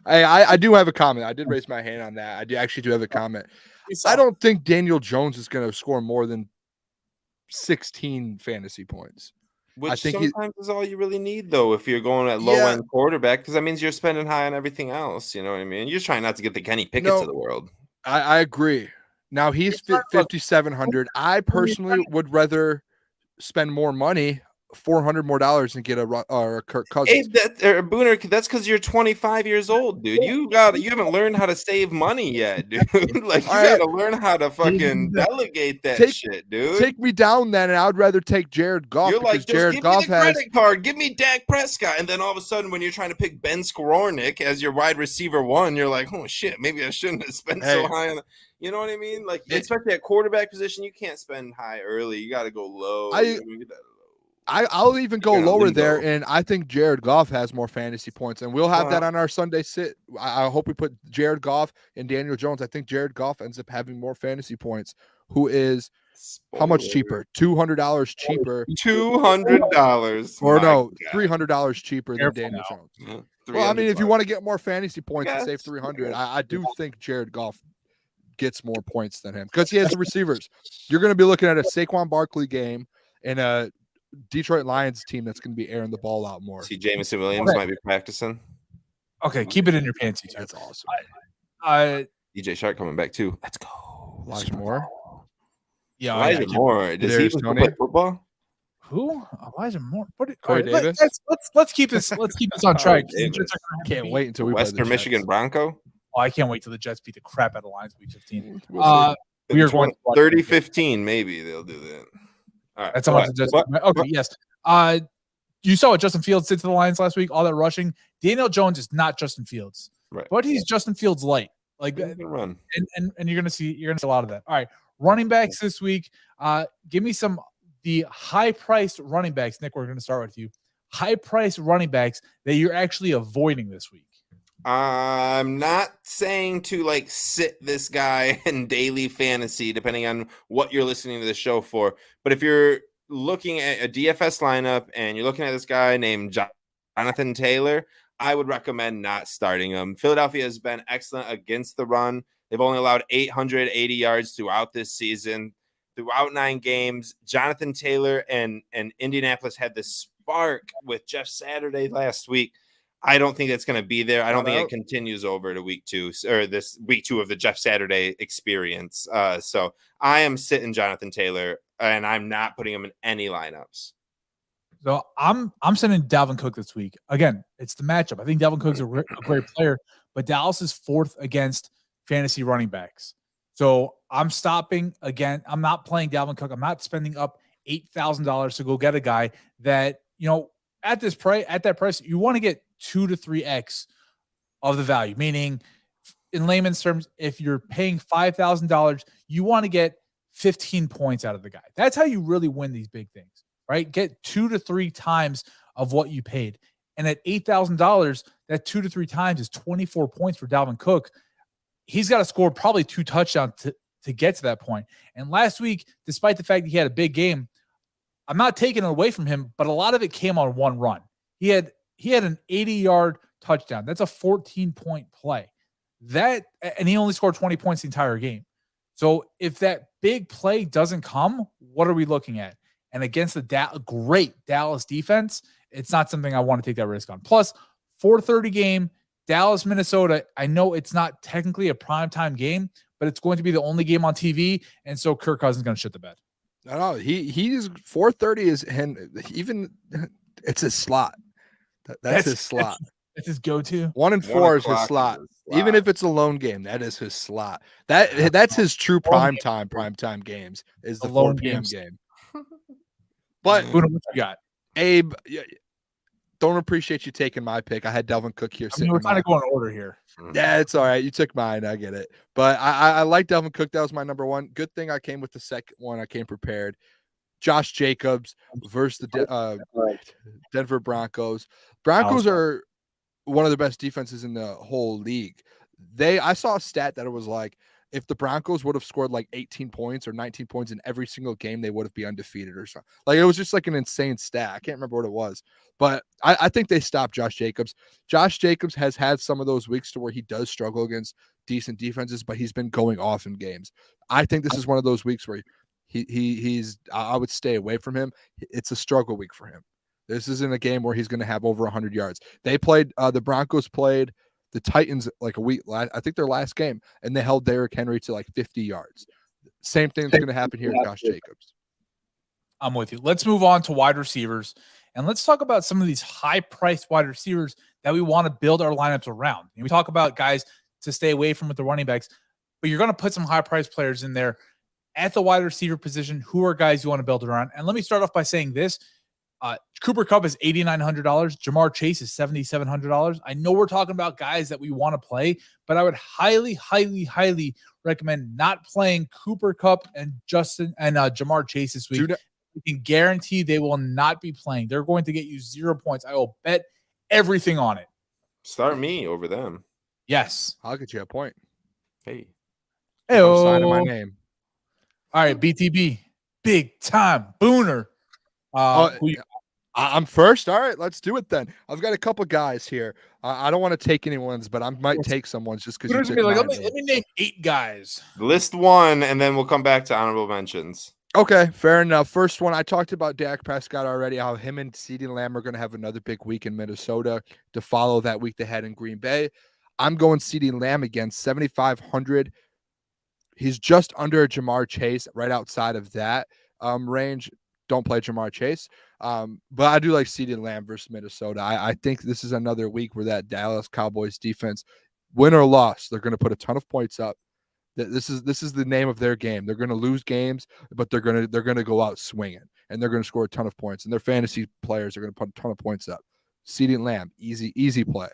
I do have a comment. I did raise my hand on that. I actually do have a comment. I don't think Daniel Jones is going to score more than 16 fantasy points. Which I think sometimes is all you really need, though, if you're going at low-end quarterback, because that means you're spending high on everything else. You know what I mean? You're trying not to get the Kenny Pickett's of the world. I agree. Now, he's 5,700. I personally would rather spend more money, $400 more and get a Kirk Cousins. Hey, Booner, that's because you're 25 years old, dude. You haven't learned how to save money yet, dude. Like you gotta learn how to fucking delegate that shit, dude. Take me down then, and I would rather take Jared Goff. You're like, Jared Goff has credit card. Give me Dak Prescott, and then all of a sudden, when you're trying to pick Ben Skowronek as your wide receiver one, you're like, oh shit, maybe I shouldn't have spent so high on. You know what I mean? Like, especially at quarterback position, you can't spend high early. You got to go low. I'll even go lower there, and I think Jared Goff has more fantasy points, and we'll have that on our Sunday sit. I hope we put Jared Goff and Daniel Jones. I think Jared Goff ends up having more fantasy points. Who is how much cheaper? $200 cheaper. $200 or no, $300 cheaper than Daniel Jones. Yeah, well, I mean, if you want to get more fantasy points and save $300, I do think Jared Goff gets more points than him because he has the receivers. You're going to be looking at a Saquon Barkley game and a Detroit Lions team that's going to be airing the ball out more. See, Jameson Williams might be practicing. Okay, keep it in your pants. That's awesome. DJ Shark coming back too. Let's go. Elijah Moore. Yeah, Elijah Moore. Does he play football? Who? Elijah Moore. Corey Davis. Let's keep this. Let's keep this on track. Can't wait until we Western Michigan Bronco. Oh, I can't wait till the Jets beat the crap out of Lions week 15. We are going 30-15. Maybe they'll do that. All right. That's how much the Jets. Okay, yes. You saw what Justin Fields did to the Lions last week. All that rushing. Daniel Jones is not Justin Fields, right? But he's Justin Fields light. Like run. And you're gonna see a lot of that. All right, running backs this week. Give me the high priced running backs. Nick, we're gonna start with you. High priced running backs that you're actually avoiding this week. I'm not saying to like sit this guy in daily fantasy, depending on what you're listening to the show for. But if you're looking at a DFS lineup and you're looking at this guy named Jonathan Taylor, I would recommend not starting him. Philadelphia has been excellent against the run. They've only allowed 880 yards throughout this season. Throughout 9 games, Jonathan Taylor and Indianapolis had this spark with Jeff Saturday last week. I don't think that's going to be there. I don't think it continues over to week 2 or this week 2 of the Jeff Saturday experience. So I am sitting Jonathan Taylor and I'm not putting him in any lineups. So I'm sending Dalvin Cook this week. Again, it's the matchup. I think Dalvin Cook's a great player, but Dallas is 4th against fantasy running backs. So I'm stopping again. I'm not playing Dalvin Cook. I'm not spending up $8,000 to go get a guy that, at that price, you want to get 2 to 3x of the value. Meaning, in layman's terms, if you're paying $5,000, you want to get 15 points out of the guy. That's how you really win these big things, right? Get 2 to 3 times of what you paid. And at $8,000, that 2 to 3 times is 24 points for Dalvin Cook. He's got to score probably 2 touchdowns to get to that point. And last week, despite the fact that he had a big game, I'm not taking it away from him, but a lot of it came on one run. He had an 80-yard touchdown. That's a 14-point play. And he only scored 20 points the entire game. So if that big play doesn't come, what are we looking at? And against the great Dallas defense, it's not something I want to take that risk on. Plus, 4:30 game, Dallas, Minnesota. I know it's not technically a primetime game, but it's going to be the only game on TV, and so Kirk Cousins is going to shit the bed. No, he's 4:30 is, and even it's a slot. That's his slot. That's his go-to. 1 and 4 is his slot. Even if it's a lone game, that is his slot. That's his true prime time games is the 4 p.m. game. But what you got? Abe, don't appreciate you taking my pick. I had Delvin Cook here. We're trying to go in order here. Yeah, it's all right. You took mine. I get it. But I like Delvin Cook. That was my number one. Good thing I came with the second one. I came prepared. Josh Jacobs versus the Denver Broncos. Broncos are one of the best defenses in the whole league. I saw a stat that it was like if the Broncos would have scored like 18 points or 19 points in every single game, they would have been undefeated or something. Like it was just like an insane stat. I can't remember what it was, but I think they stopped Josh Jacobs. Josh Jacobs has had some of those weeks to where he does struggle against decent defenses, but he's been going off in games. I think this is one of those weeks where he's I would stay away from him. It's a struggle week for him. This isn't a game where he's going to have over 100 yards. They played the Broncos played the Titans like a week, I think their last game, and they held Derrick Henry to like 50 yards. Same thing's going to happen here to Josh Jacobs. I'm with you. Let's move on to wide receivers, and let's talk about some of these high-priced wide receivers that we want to build our lineups around. And we talk about guys to stay away from with the running backs, but you're going to put some high-priced players in there at the wide receiver position. Who are guys you want to build around? And let me start off by saying this. Cooper Kupp is $8,900. Jamar Chase is $7,700. I know we're talking about guys that we want to play, but I would highly, highly, highly recommend not playing Cooper Kupp and Jamar Chase this week. You can guarantee they will not be playing. They're going to get you 0 points. I will bet everything on it. Start me over them. Yes. I'll get you a point. Hey. Signing my name. All right, BTB. Big time Booner. I'm first. All right, let's do it then. I've got a couple guys here. I don't want to take anyone's, but I might take someone's just because you took like, let me name 8 guys. List 1, and then we'll come back to honorable mentions. Okay, fair enough. First one, I talked about Dak Prescott already, how him and CeeDee Lamb are going to have another big week in Minnesota to follow that week they had in Green Bay. I'm going CeeDee Lamb again, 7,500. He's just under Jamar Chase, right outside of that range. Don't play Jamar Chase. But I do like CeeDee Lamb versus Minnesota. I think this is another week where that Dallas Cowboys defense, win or loss, they're going to put a ton of points up. This is the name of their game. They're going to lose games, but they're going to go out swinging, and they're going to score a ton of points. And their fantasy players are going to put a ton of points up. CeeDee Lamb, easy play.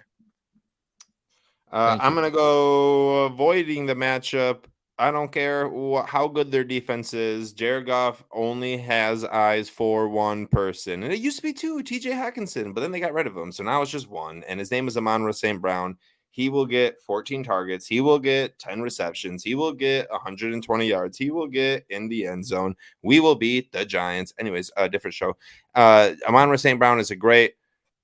I'm going to go avoiding the matchup. I don't care how good their defense is. Jared Goff only has eyes for one person. And it used to be 2, TJ Hawkinson, but then they got rid of him. So now it's just 1. And his name is Amon-Ra St. Brown. He will get 14 targets. He will get 10 receptions. He will get 120 yards. He will get in the end zone. We will beat the Giants. Anyways, a different show. Amon-Ra St. Brown is a great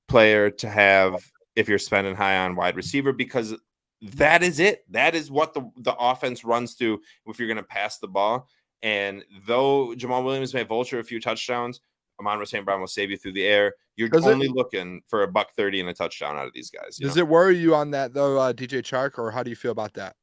player to have if you're spending high on wide receiver, because that is it. That is what the offense runs through if you're going to pass the ball. And though Jamal Williams may vulture a few touchdowns, Amon-Ra St. Brown will save you through the air. You're only looking for $130 and a touchdown out of these guys. Does it worry you on that, though, DJ Chark, or how do you feel about that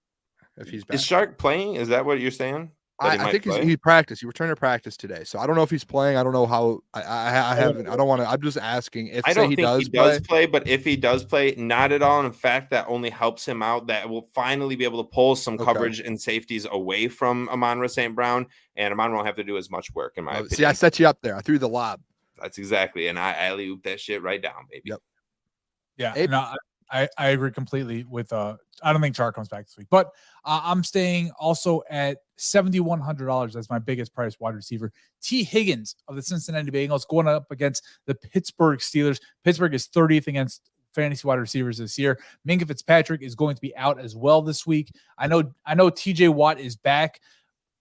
if he's back? Is Chark playing? Is that what you're saying? I think he practiced. He returned to practice today, so I don't know if he's playing. I don't know how. I haven't. I don't want to. I'm just asking if I don't think he does play, but if he does play, not at all. And in fact, that only helps him out. That will finally be able to pull some coverage and safeties away from Amon-Ra St. Brown, and Amon won't have to do as much work in my opinion. See, I set you up there. I threw the lob. That's exactly, and I alley-ooped that shit right down, baby. Yep. Yeah, no, I agree completely with. I don't think Chark comes back this week, but I'm staying also at $7,100. That's my biggest price wide receiver. T. Higgins of the Cincinnati Bengals going up against the Pittsburgh Steelers. Pittsburgh is 30th against fantasy wide receivers this year. Minkah Fitzpatrick is going to be out as well this week. I know T.J. Watt is back,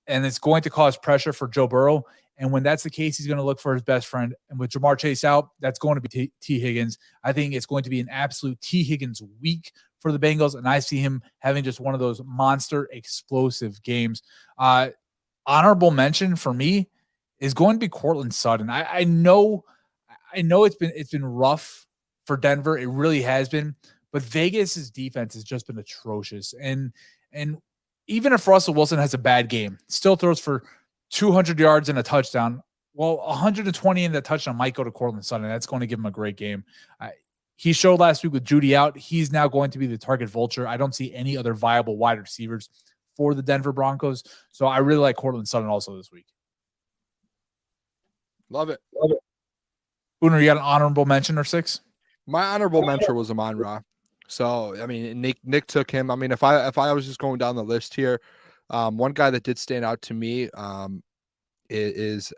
and it's going to cause pressure for Joe Burrow. And when that's the case, he's going to look for his best friend. And with Jamar Chase out, that's going to be T. Higgins. I think it's going to be an absolute T. Higgins week for the Bengals, and I see him having just one of those monster explosive games. Honorable mention for me is going to be Courtland Sutton. I know it's been rough for Denver. It really has been, but Vegas's defense has just been atrocious. And even if Russell Wilson has a bad game, still throws for 200 yards and a touchdown. Well, 120 in that touchdown might go to Courtland Sutton. That's going to give him a great game. He showed last week with Judy out. He's now going to be the target vulture. I don't see any other viable wide receivers for the Denver Broncos. So I really like Cortland Sutton also this week. Love it. Booner, you got an honorable mention or 6? My honorable mention was Amon-Ra. So, I mean, Nick took him. I mean, if I was just going down the list here, one guy that did stand out to me is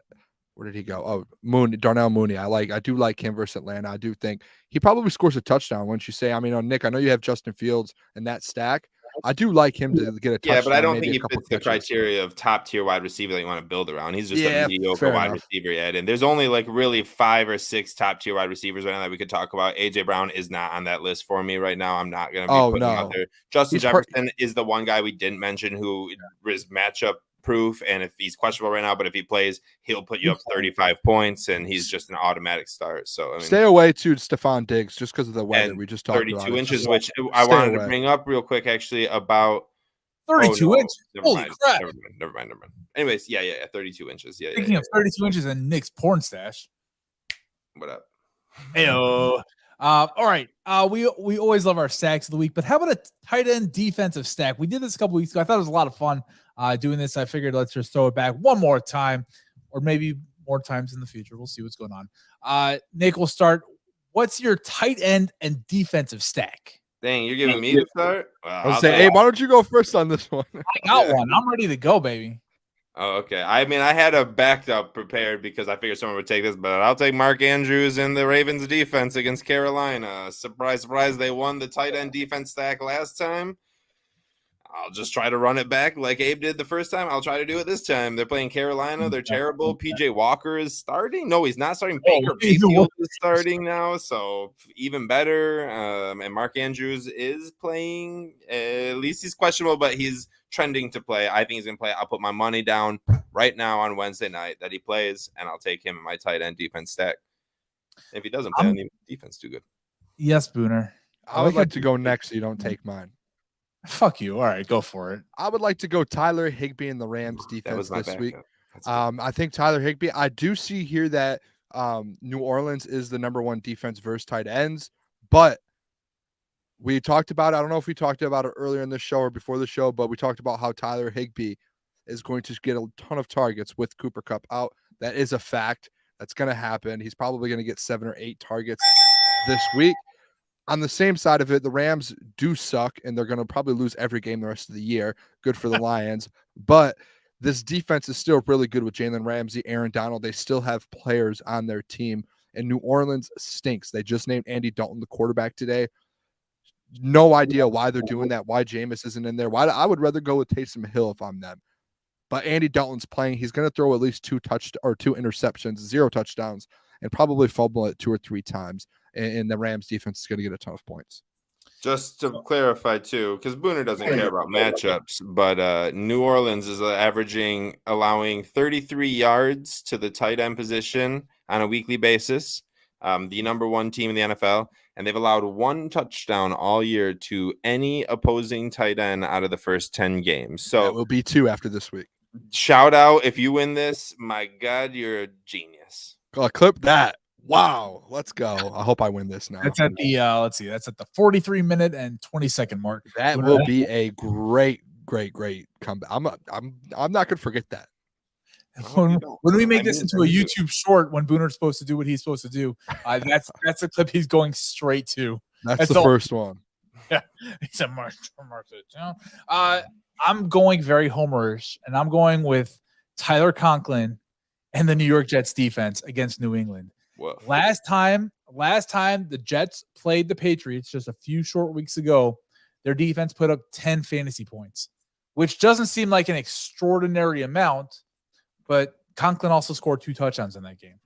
where did he go? Oh, Darnell Mooney. I do like him versus Atlanta. I do think he probably scores a touchdown. Wouldn't you say? I mean, Nick, I know you have Justin Fields in that stack. I do like him to get a touchdown. Yeah, but I don't think he fits the criteria of top tier wide receiver that you want to build around. He's just a mediocre wide receiver yet. And there's only like really 5 or 6 top tier wide receivers right now that we could talk about. AJ Brown is not on that list for me right now. I'm not going to be putting him out there. Justin Jefferson is the one guy we didn't mention who is matchup proof, and if he's questionable right now, but if he plays, he'll put you up 35 points, and he's just an automatic start. So I mean, stay away to Stephon Diggs just because of the weather. We just talked 32 about inches, which I wanted to bring up real quick, actually, about 32 inches. Holy crap! Never mind. Anyways, yeah, 32 inches. Yeah. Speaking of 32 inches and Nick's porn stash. What up? Heyo. All right. We always love our stacks of the week, but how about a tight end defensive stack? We did this a couple weeks ago. I thought it was a lot of fun doing this. I figured let's just throw it back one more time, or maybe more times in the future. We'll see what's going on. Nick, we'll start. What's your tight end and defensive stack? Dang, you're giving me to start? I'll say, hey, why don't you go first on this one? I got one. I'm ready to go, baby. Oh, okay. I mean, I had a backup prepared because I figured someone would take this, but I'll take Mark Andrews and the Ravens defense against Carolina. Surprise, surprise, they won the tight end defense stack last time. I'll just try to run it back like Abe did the first time. I'll try to do it this time. They're playing Carolina. They're terrible. PJ Walker is starting. No, he's not starting. Baker Mayfield is starting now, so even better. And Mark Andrews is playing. At least he's questionable, but he's trending to play. I think he's going to play. I'll put my money down right now on Wednesday night that he plays, and I'll take him in my tight end defense stack. If he doesn't play, the defense too good. Yes, Booner. I would like to go next so you don't take mine. Fuck you. All right, go for it. I would like to go Tyler Higbee in the Rams defense this week. I think Tyler Higbee, I do see here that New Orleans is the number 1 defense versus tight ends, but we talked about, I don't know if we talked about it earlier in the show or before the show, but we talked about how Tyler Higbee is going to get a ton of targets with Cooper Kupp out. That is a fact. That's going to happen. He's probably going to get 7 or 8 targets this week. On the same side of it, the Rams do suck, and they're going to probably lose every game the rest of the year. Good for the Lions. But this defense is still really good with Jalen Ramsey, Aaron Donald. They still have players on their team, and New Orleans stinks. They just named Andy Dalton the quarterback today. No idea why they're doing that, why Jameis isn't in there. I would rather go with Taysom Hill if I'm them. But Andy Dalton's playing. He's going to throw at least 2 interceptions, 0 touchdowns, and probably fumble it 2 or 3 times. And the Rams defense is going to get a ton of points. Just to clarify, too, because Booner doesn't care about matchups, but New Orleans is allowing 33 yards to the tight end position on a weekly basis, the number 1 team in the NFL, and they've allowed 1 touchdown all year to any opposing tight end out of the first 10 games. So it will be 2 after this week. Shout out if you win this. My God, you're a genius. Clip that. Wow, let's go. I hope I win this now. That's at the that's at the 43-minute and 20-second mark. That will be a great comeback. I'm not gonna forget that. When we make this into a YouTube short, when Booner's supposed to do what he's supposed to do, that's the clip he's going straight to. That's the first one. Yeah, it's a mark it down. I'm going very homerish, and I'm going with Tyler Conklin and the New York Jets defense against New England. Whoa. Last time the Jets played the Patriots just a few short weeks ago, their defense put up 10 fantasy points, which doesn't seem like an extraordinary amount, but Conklin also scored 2 touchdowns in that game.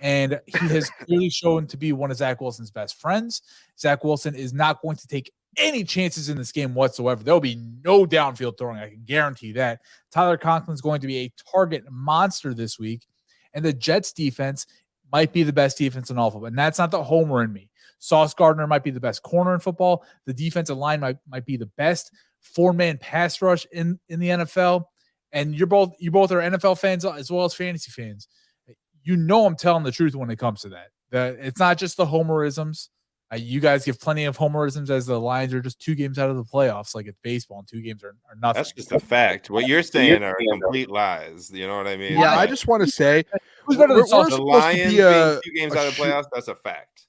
And he has clearly shown to be one of Zach Wilson's best friends. Zach Wilson is not going to take any chances in this game whatsoever. There will be no downfield throwing. I can guarantee that. Tyler Conklin is going to be a target monster this week. And the Jets defense might be the best defense in all football. And that's not the homer in me. Sauce Gardner might be the best corner in football. The defensive line might be the best 4-man pass rush in the NFL. And you both are NFL fans as well as fantasy fans. You know I'm telling the truth when it comes to that. It's not just the homerisms. You guys give plenty of homerisms as the Lions are just 2 games out of the playoffs, like it's baseball, and 2 games are nothing. That's just a fact. What you're saying are complete lies. You know what I mean? Yeah, I just want to say Who's better than Sauce? The Lions being 2 games out of the playoffs, that's a fact.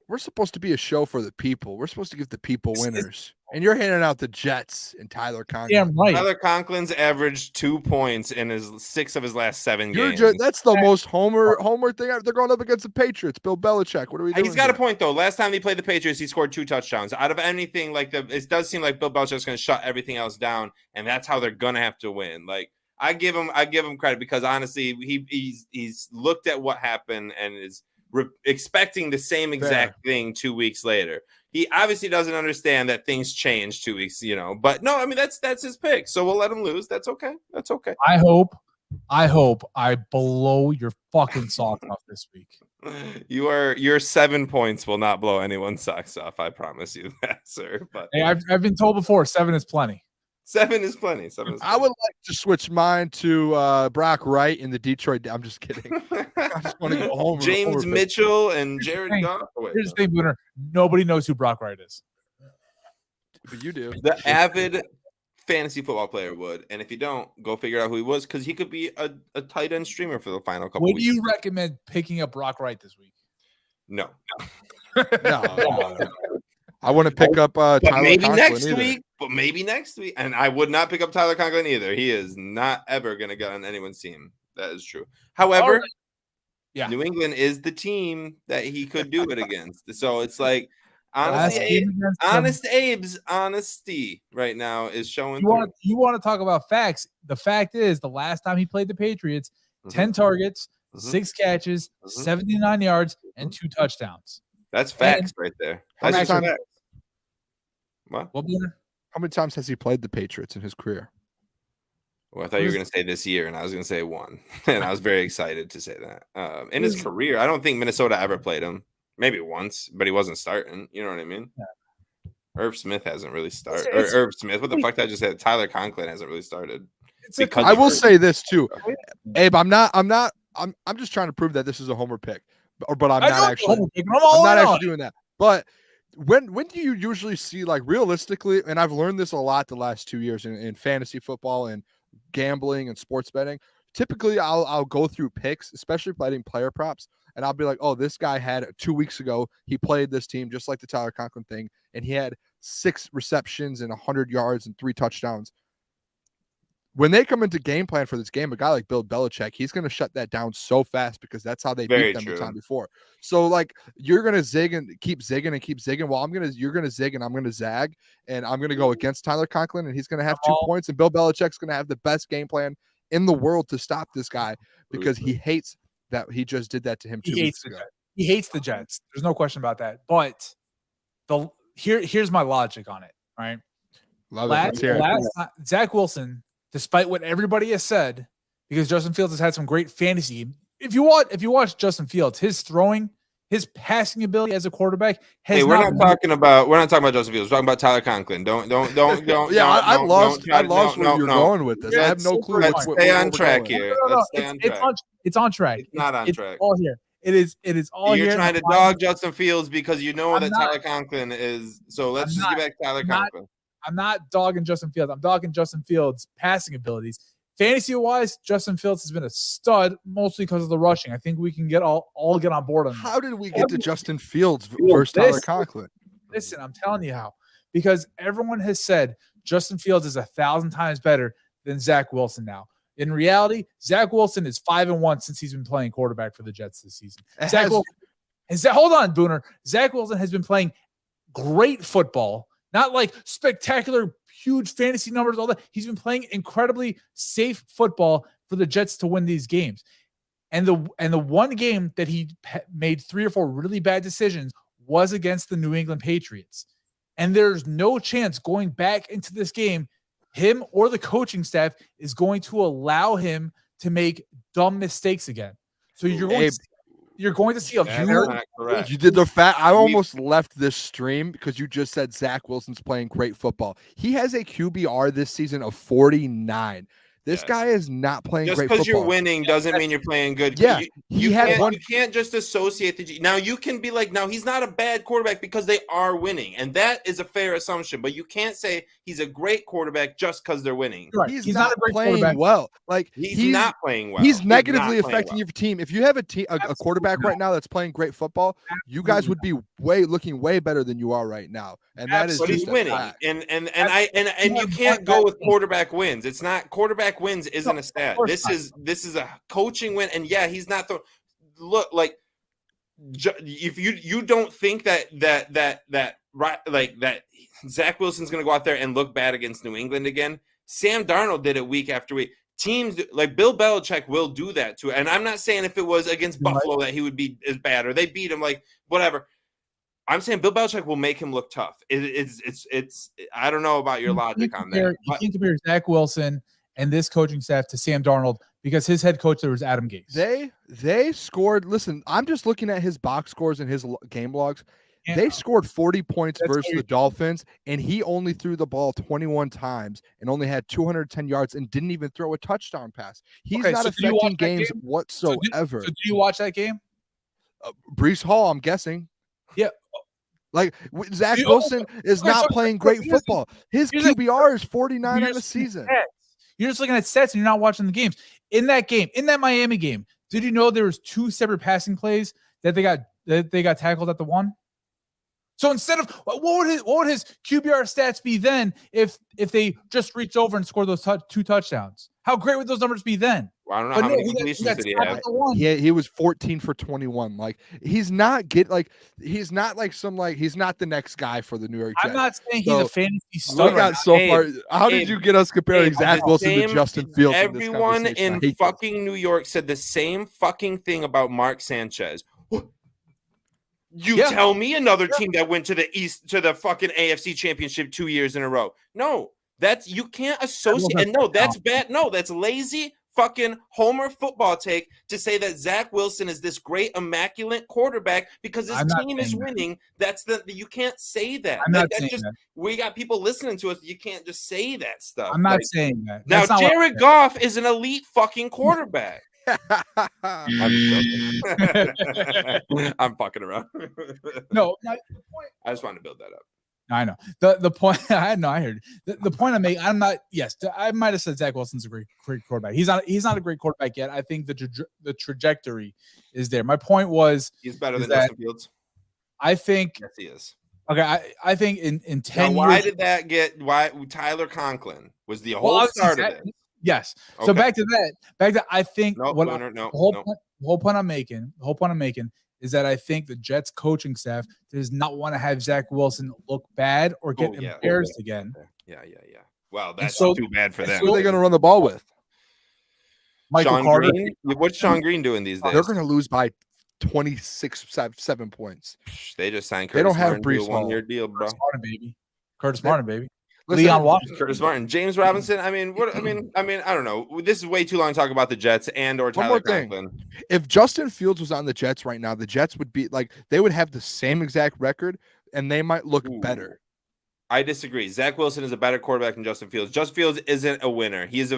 We're supposed to be a show for the people. We're supposed to give the people winners. And you're handing out the Jets and Tyler Conklin. Damn right. Tyler Conklin's averaged 2 points in his 6 of his last 7 games. That's the most homer thing. They're going up against the Patriots. Bill Belichick. What are we doing? He's got a point though. Last time they played the Patriots, he scored 2 touchdowns. Out of anything, it does seem like Bill Belichick's going to shut everything else down, and that's how they're going to have to win. Like I give him credit because honestly, he's looked at what happened and is expecting the same exact thing 2 weeks later. He obviously doesn't understand that things change 2 weeks, but no, I mean, that's his pick. So we'll let him lose. That's okay. That's okay. I hope I blow your fucking socks off this week. Your 7 points will not blow anyone's socks off. I promise you that, sir. But hey, I've been told before, 7 is plenty. 7 is plenty. I would like to switch mine to Brock Wright in the Detroit. I'm just kidding. I just want to go home. James Mitchell and Jared Goff. Here's the thing, Booner. Nobody knows who Brock Wright is. But you do. The avid fantasy football player would. And if you don't, go figure out who he was because he could be a tight end streamer for the final couple weeks. Would you recommend picking up Brock Wright this week? No. No. I want to pick up Tyler Conklin next week. But maybe next week. And I would not pick up Tyler Conklin either. He is not ever going to get on anyone's team. That is true. However, New England is the team that he could do it against. So it's like, honestly, honest Abe's honesty right now is showing. You want to talk about facts. The fact is, the last time he played the Patriots, 10 targets, 6 catches, 79 yards, and 2 touchdowns. That's facts right there. That's facts. What? How many times has he played the Patriots in his career? Well, I thought you were going to say this year, and I was going to say 1. And I was very excited to say that. In his career, I don't think Minnesota ever played him. Maybe once, but he wasn't starting. You know what I mean? Yeah. Irv Smith hasn't really started. Or Irv Smith. What the fuck did I just say? Tyler Conklin hasn't really started. I will say this too, Abe. I'm just trying to prove that this is a homer pick, but I'm not actually doing that. But when do you usually see, like, realistically, and I've learned this a lot the last 2 years in fantasy football and gambling and sports betting. Typically, I'll go through picks, especially betting player props, and I'll be like, oh, this guy had 2 weeks ago, he played this team just like the Tyler Conklin thing, and he had 6 receptions and 100 yards and 3 touchdowns. When they come into game plan for this game, a guy like Bill Belichick, he's going to shut that down so fast because that's how they beat them the time before. So, like, you're going to zig and keep zigging and keep zigging. Well, you're going to zig and I'm going to zag, and I'm going to go against Tyler Conklin, and he's going to have 2 points, and Bill Belichick's going to have the best game plan in the world to stop this guy because he hates that he just did that to him 2 weeks ago. He hates the Jets. There's no question about that. But here's my logic on it, right? Last Zach Wilson, despite what everybody has said, because Justin Fields has had some great fantasy. If you watch Justin Fields, his throwing, his passing ability as a quarterback has. Hey, we're not talking about Justin Fields. We're talking about Tyler Conklin. Don't. Yeah, I lost where you're going with this. I have no clue. Let's stay on track here. It's on track. It's not on track. All here. It is all here. You're trying to dog Justin Fields because you know that Tyler Conklin is. So let's just get back to Tyler Conklin. I'm not dogging Justin Fields. I'm dogging Justin Fields' passing abilities. Fantasy-wise, Justin Fields has been a stud, mostly because of the rushing. I think we can all get on board on that. How did we get to Justin Fields versus Tyler Conklin? Listen, I'm telling you how. Because everyone has said Justin Fields is 1,000 times better than Zach Wilson now. In reality, Zach Wilson is 5-1 since he's been playing quarterback for the Jets this season. Hold on, Booner. Zach Wilson has been playing great football. Not like spectacular, huge fantasy numbers, all that. He's been playing incredibly safe football for the Jets to win these games. And the one game that he made 3 or 4 really bad decisions was against the New England Patriots. And there's no chance going back into this game, him or the coaching staff is going to allow him to make dumb mistakes again. So you're going to see a You did the fact. I almost left this stream because you just said Zach Wilson's playing great football. He has a QBR this season of 49. This guy is not playing just great football. Just because you're winning doesn't mean you're playing good. Yeah, you can't just associate now you can be like, now he's not a bad quarterback because they are winning, and that is a fair assumption. But you can't say he's a great quarterback just because they're winning. Right. He's not playing well. Like he's not playing well. He's negatively affecting your team. If you have a quarterback right now that's playing great football, you guys would be looking way better than you are right now. And that is just he's winning. And you can't go with quarterback wins. It's not quarterback wins isn't a stat. This is a coaching win. And yeah, he's not if you don't think that Zach Wilson's going to go out there and look bad against New England again. Sam Darnold did it week after week. Teams like Bill Belichick will do that too. And I'm not saying if it was against Buffalo that he would be as bad or they beat him, like whatever. I'm saying Bill Belichick will make him look tough. It's I don't know about your logic on that. You can't compare Zach Wilson and this coaching staff to Sam Darnold because his head coach there was Adam Gase. They scored. Listen, I'm just looking at his box scores and his game logs. Yeah. They scored 40 points versus the Dolphins, and he only threw the ball 21 times and only had 210 yards and didn't even throw a touchdown pass. He's not affecting games whatsoever. So do you watch that game? Breece Hall, I'm guessing. Yeah. Like Zach Wilson is not playing great football. His QBR is 49 on the season. You're just looking at stats and you're not watching the games. In that Miami game, did you know there was 2 separate passing plays that they got tackled at the one? So instead of what would his QBR stats be then if they just reached over and scored those 2 touchdowns? How great would those numbers be then? Well, I don't know how many completions did he have. He was 14 for 21. Like he's not he's not the next guy for the New York Jets. I'm not saying he's a fantasy star. Far. How did you get us comparing Zach Wilson to Justin Fields? Everyone in fucking New York said the same fucking thing about Mark Sanchez. Tell me another team that went to the fucking AFC Championship 2 years in a row. No, you can't associate. And no, that's bad. No, that's lazy fucking homer football take to say that Zach Wilson is this great immaculate quarterback because his team is winning. You can't say that. I'm not saying that. We got people listening to us. You can't just say that stuff. I'm not saying that. Now Jared Goff is an elite fucking quarterback. I'm fucking around. No, I just wanted to build that up. I know the point. I heard the point I make. I'm not. Yes, I might have said Zach Wilson's a great quarterback. He's not a great quarterback yet. I think the trajectory is there. My point was he's better than Justin Fields. I think yes, he is. Okay, I think in 10 now, years. Why did that get? Why Tyler Conklin was the whole start of it? Yes. Okay. So back to that. I think the whole point I'm making is that I think the Jets coaching staff does not want to have Zach Wilson look bad or get embarrassed again. Yeah. Wow, that's too bad for them. Who are they going to run the ball with? Michael Sean Carter. Green? What's Sean Green doing these days? They're going to lose by 7 points. They just signed. They don't have Breece Hall. 1-year deal, bro. Curtis Martin, baby. Listen, Leon Watson, Curtis Martin, James Robinson. I mean, I don't know. This is way too long to talk about the Jets or Tyler Conklin. If Justin Fields was on the Jets right now, the Jets would be they would have the same exact record, and they might look better. I disagree. Zach Wilson is a better quarterback than Justin Fields. Justin Fields isn't a winner. He's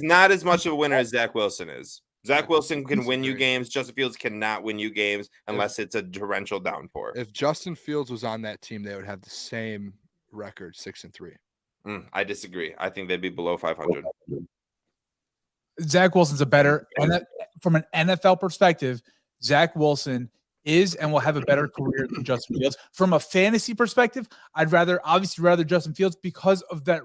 not as much of a winner as Zach Wilson is. Zach Wilson can win you games. Justin Fields cannot win you games unless it's a torrential downpour. If Justin Fields was on that team, they would have the same record, 6-3. I disagree. I think they'd be below 500. Zach Wilson's a better, and from an NFL perspective, Zach Wilson is and will have a better career than Justin Fields. From a fantasy perspective, I'd rather Justin Fields because of that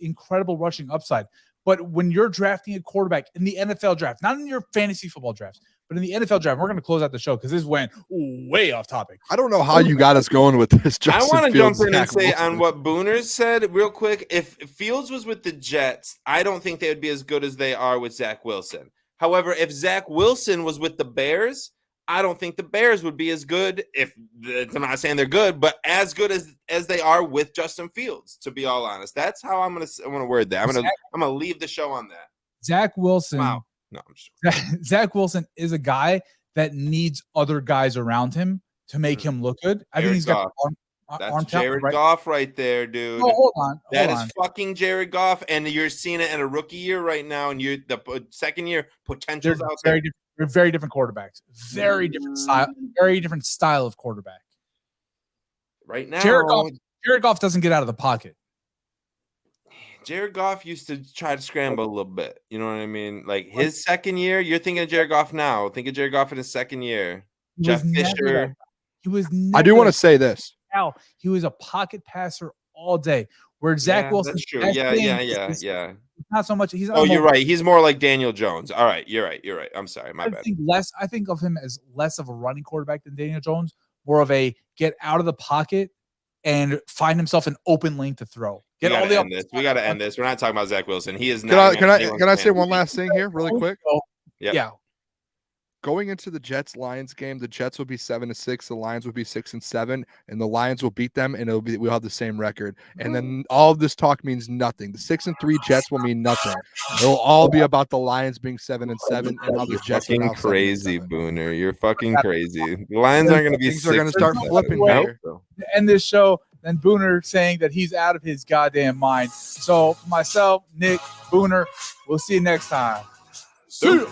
incredible rushing upside. But when you're drafting a quarterback in the NFL draft, not in your fantasy football drafts, but in the NFL draft, we're going to close out the show because this went way off topic. I don't know how you got us going with this. I want to jump in and say on what Booner said real quick. If Fields was with the Jets, I don't think they would be as good as they are with Zach Wilson. However, if Zach Wilson was with the Bears, I don't think the Bears would be as good. I'm not saying they're good, but as good as they are with Justin Fields. To be all honest, that's how I'm gonna word that. I'm gonna leave the show on that. Zach Wilson. Wow. No, I'm sure. Zach Wilson is a guy that needs other guys around him to make him look good. I think he's got. That's Jared Goff right there, dude. Oh, hold on. That is fucking Jared Goff, and you're seeing it in a rookie year right now, and the second year potential's out there. They're very different quarterbacks. Very different style. Very different style of quarterback. Right now, Jared Goff doesn't get out of the pocket. Jared Goff used to try to scramble a little bit. You know what I mean? Like his second year, you're thinking of Jared Goff now. Think of Jared Goff in his second year. Jeff Fisher. He was. I do want to say this. He was a pocket passer all day. Where Zach Wilson. That's true. Yeah. Not so much. He's. You're right. He's more like Daniel Jones. All right. You're right. I'm sorry. My bad. I think of him as less of a running quarterback than Daniel Jones. More of a get out of the pocket and find himself an open lane to throw. We got to end this. We're not talking about Zach Wilson. He is not. Can I say one last thing here, really quick? Yeah. Going into the Jets-Lions game, the Jets will be 7-6, the Lions will be 6-7, and the Lions will beat them, and we'll have the same record. And then all of this talk means nothing. The 6-3 Jets will mean nothing. It'll all be about the Lions being 7-7, and how the Jets are now crazy, Booner. You're fucking crazy. The Lions aren't going to be. Things are going to start flipping here. To end this show, then Booner saying that he's out of his goddamn mind. So myself, Nick, Booner, we'll see you next time. See ya.